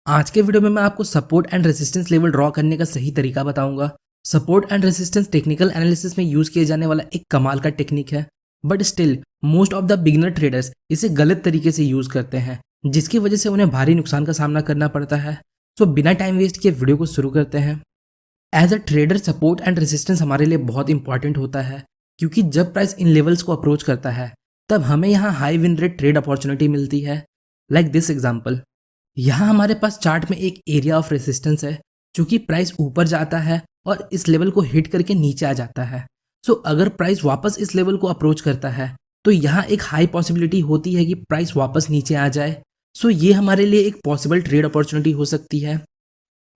आज के वीडियो में मैं आपको support and resistance level draw करने का सही तरीका बताऊंगा। Support and resistance technical analysis में यूज किए जाने वाला एक कमाल का टेक्निक है, but still most of the beginner traders इसे गलत तरीके से यूज करते हैं, जिसकी वजह से उन्हें भारी नुकसान का सामना करना पड़ता है। सो बिना टाइम वेस्ट किए वीडियो को शुरू करते हैं। As a trader support and resistance हमारे लिए बहुत इंपॉर्टेंट होता है, क्योंकि जब प्राइस इन लेवल्स को अप्रोच करता है तब हमें यहाँ high win rate trade opportunity मिलती है। लाइक दिस एग्जाम्पल, यहाँ हमारे पास चार्ट में एक एरिया ऑफ रेसिस्टेंस है, चूंकि प्राइस ऊपर जाता है और इस लेवल को हिट करके नीचे आ जाता है। सो अगर प्राइस वापस इस लेवल को अप्रोच करता है तो यहाँ एक हाई पॉसिबिलिटी होती है कि प्राइस वापस नीचे आ जाए। सो ये हमारे लिए एक पॉसिबल ट्रेड अपॉर्चुनिटी हो सकती है।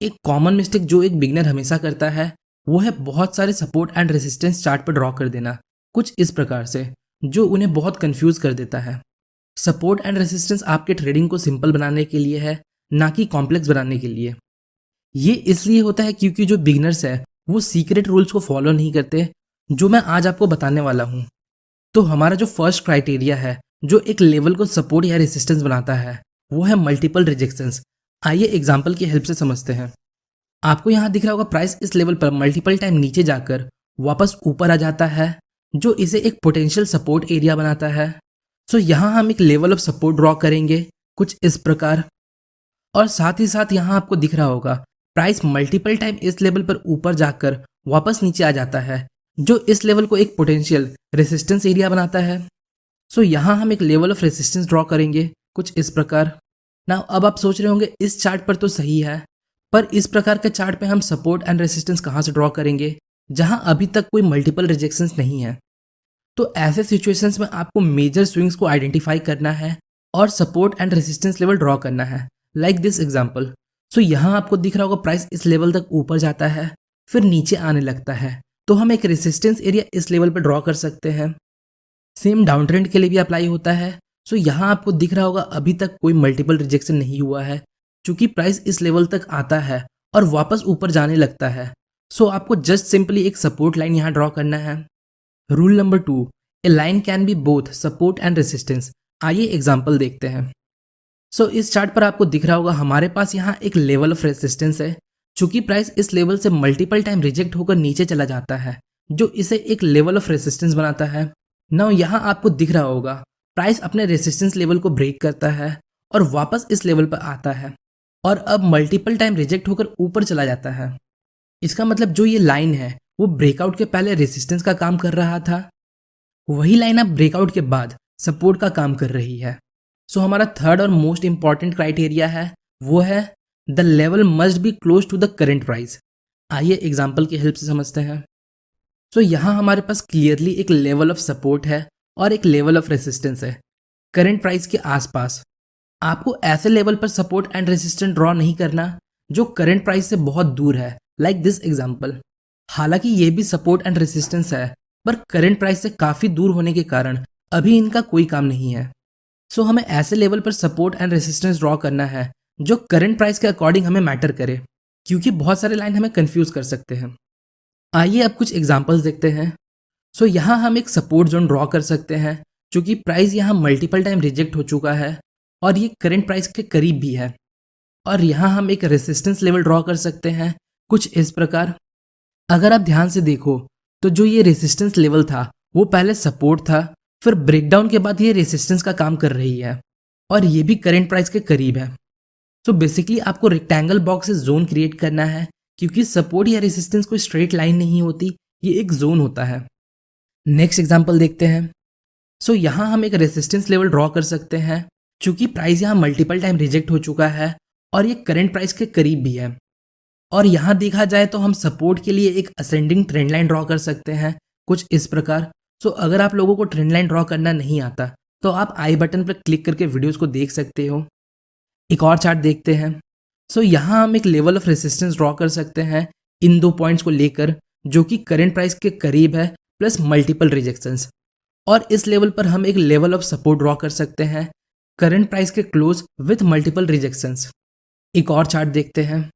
एक कॉमन मिस्टेक जो एक बिगनर हमेशा करता है वो है बहुत सारे सपोर्ट एंड रेसिस्टेंस चार्ट पर ड्रॉ कर देना, कुछ इस प्रकार से, जो उन्हें बहुत कंफ्यूज कर देता है। सपोर्ट एंड रेसिस्टेंस आपके ट्रेडिंग को सिंपल बनाने के लिए है, ना कि कॉम्प्लेक्स बनाने के लिए। ये इसलिए होता है क्योंकि जो बिगनर्स है वो सीक्रेट रूल्स को फॉलो नहीं करते, जो मैं आज आपको बताने वाला हूँ। तो हमारा जो फर्स्ट क्राइटेरिया है जो एक लेवल को सपोर्ट या रेसिस्टेंस बनाता है वो है मल्टीपल रिजेक्शंस। आइए एग्जाम्पल की हेल्प से समझते हैं। आपको यहाँ दिख रहा होगा प्राइस इस लेवल पर मल्टीपल टाइम नीचे जाकर वापस ऊपर आ जाता है, जो इसे एक पोटेंशियल सपोर्ट एरिया बनाता है। सो यहाँ हम एक लेवल ऑफ सपोर्ट ड्रॉ करेंगे, कुछ इस प्रकार। और साथ ही साथ यहाँ आपको दिख रहा होगा प्राइस मल्टीपल टाइम इस लेवल पर ऊपर जाकर वापस नीचे आ जाता है, जो इस लेवल को एक पोटेंशियल रेसिस्टेंस एरिया बनाता है। सो यहाँ हम एक लेवल ऑफ रेसिस्टेंस ड्रॉ करेंगे, कुछ इस प्रकार। नाउ अब आप सोच रहे होंगे इस चार्ट पर तो सही है, पर इस प्रकार के चार्ट पे हम सपोर्ट एंड रेसिस्टेंस कहाँ से ड्रॉ करेंगे जहाँ अभी तक कोई मल्टीपल रिजेक्शंस नहीं है। तो ऐसे सिचुएशंस में आपको मेजर स्विंग्स को आइडेंटिफाई करना है और support and resistance level draw करना है। Like this example. सो यहाँ आपको दिख रहा होगा प्राइस इस लेवल तक ऊपर जाता है, फिर नीचे आने लगता है, तो हम एक रेसिस्टेंस एरिया इस लेवल पर ड्रॉ कर सकते हैं। सेम डाउन ट्रेंड के लिए भी अप्लाई होता है। सो यहाँ आपको दिख रहा होगा अभी तक कोई मल्टीपल रिजेक्शन नहीं हुआ है, क्योंकि प्राइस इस लेवल तक आता है और वापस ऊपर जाने लगता है। सो आपको जस्ट सिंपली एक सपोर्ट लाइन यहाँ ड्रॉ करना है। Rule number 2, A line can be both support and resistance. आइए एग्जाम्पल देखते हैं। सो इस चार्ट पर आपको दिख रहा होगा हमारे पास यहाँ एक लेवल ऑफ रेसिस्टेंस है, चूंकि प्राइस इस लेवल से मल्टीपल टाइम रिजेक्ट होकर नीचे चला जाता है, जो इसे एक लेवल ऑफ रेसिस्टेंस बनाता है। नाउ यहाँ आपको दिख रहा होगा प्राइस अपने रेसिस्टेंस लेवल को ब्रेक करता है और वापस इस लेवल पर आता है, और अब मल्टीपल टाइम रिजेक्ट होकर ऊपर चला जाता है। इसका मतलब जो ये लाइन है वो ब्रेकआउट के पहले रेसिस्टेंस का काम कर रहा था, वही लाइन अब ब्रेकआउट के बाद सपोर्ट का काम कर रही है। सो हमारा थर्ड और मोस्ट इंपॉर्टेंट क्राइटेरिया है वो है the level must be close to the current price. आइए एग्जाम्पल की हेल्प से समझते हैं। सो यहाँ हमारे पास क्लियरली एक लेवल ऑफ सपोर्ट है और एक लेवल ऑफ रेसिस्टेंस है करंट प्राइस के आसपास। आपको ऐसे लेवल पर सपोर्ट एंड रेसिस्टेंस ड्रॉ नहीं करना जो करंट प्राइस से बहुत दूर है, लाइक दिस एग्जाम्पल। हालांकि ये भी सपोर्ट एंड रेसिस्टेंस है, पर करंट प्राइस से काफ़ी दूर होने के कारण अभी इनका कोई काम नहीं है। सो हमें ऐसे लेवल पर सपोर्ट एंड रेसिस्टेंस ड्रॉ करना है जो करंट प्राइस के अकॉर्डिंग हमें मैटर करे, क्योंकि बहुत सारे लाइन हमें कंफ्यूज कर सकते हैं। आइए अब कुछ एग्जांपल्स देखते हैं। सो यहाँ हम एक सपोर्ट जोन ड्रॉ कर सकते हैं, क्योंकि प्राइस यहाँ मल्टीपल टाइम रिजेक्ट हो चुका है और ये करंट प्राइस के करीब भी है। और यहाँ हम एक रेसिस्टेंस लेवल ड्रॉ कर सकते हैं, कुछ इस प्रकार। अगर आप ध्यान से देखो तो जो ये रेसिस्टेंस लेवल था वो पहले सपोर्ट था, फिर ब्रेकडाउन के बाद ये रेसिस्टेंस का काम कर रही है, और ये भी करंट प्राइस के करीब है। तो बेसिकली आपको रेक्टेंगल बॉक्स से जोन क्रिएट करना है, क्योंकि सपोर्ट या रेसिस्टेंस कोई स्ट्रेट लाइन नहीं होती, ये एक जोन होता है। नेक्स्ट एग्जाम्पल देखते हैं। सो यहाँ हम एक रेसिस्टेंस लेवल ड्रॉ कर सकते हैं, क्योंकि प्राइस यहाँ मल्टीपल टाइम रिजेक्ट हो चुका है और ये करंट प्राइस के करीब भी है। और यहाँ देखा जाए तो हम सपोर्ट के लिए एक असेंडिंग ट्रेंड लाइन ड्रॉ कर सकते हैं, कुछ इस प्रकार। सो अगर आप लोगों को ट्रेंड लाइन ड्रॉ करना नहीं आता तो आप आई बटन पर क्लिक करके वीडियोस को देख सकते हो। एक और चार्ट देखते हैं। सो यहाँ हम एक लेवल ऑफ रेसिस्टेंस ड्रॉ कर सकते हैं इन दो पॉइंट्स को लेकर, जो कि करंट प्राइस के करीब है प्लस मल्टीपल रिजेक्शंस। और इस लेवल पर हम एक लेवल ऑफ सपोर्ट ड्रॉ कर सकते हैं करंट प्राइस के क्लोज विथ मल्टीपल रिजेक्शंस। एक और चार्ट देखते हैं।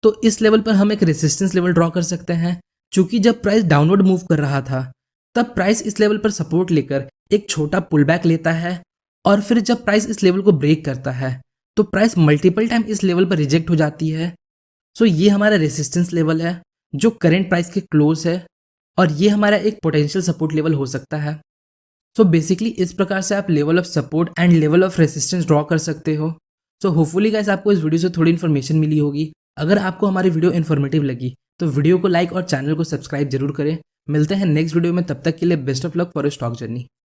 तो इस लेवल पर हम एक रेसिस्टेंस लेवल ड्रॉ कर सकते हैं, क्योंकि जब प्राइस डाउनवर्ड मूव कर रहा था तब प्राइस इस लेवल पर सपोर्ट लेकर एक छोटा पुल बैक लेता है, और फिर जब प्राइस इस लेवल को ब्रेक करता है तो प्राइस मल्टीपल टाइम इस लेवल पर रिजेक्ट हो जाती है। सो ये हमारा रेसिस्टेंस लेवल है जो करेंट प्राइस के क्लोज है, और ये हमारा एक पोटेंशियल सपोर्ट लेवल हो सकता है। सो बेसिकली इस प्रकार से आप level of support and level of resistance draw कर सकते हो। सो होपफुली गाइस आपको इस वीडियो से थोड़ी इन्फॉर्मेशन मिली होगी। अगर आपको हमारी वीडियो इन्फॉर्मेटिव लगी तो वीडियो को लाइक और चैनल को सब्सक्राइब जरूर करें। मिलते हैं नेक्स्ट वीडियो में, तब तक के लिए best of luck for your stock journey.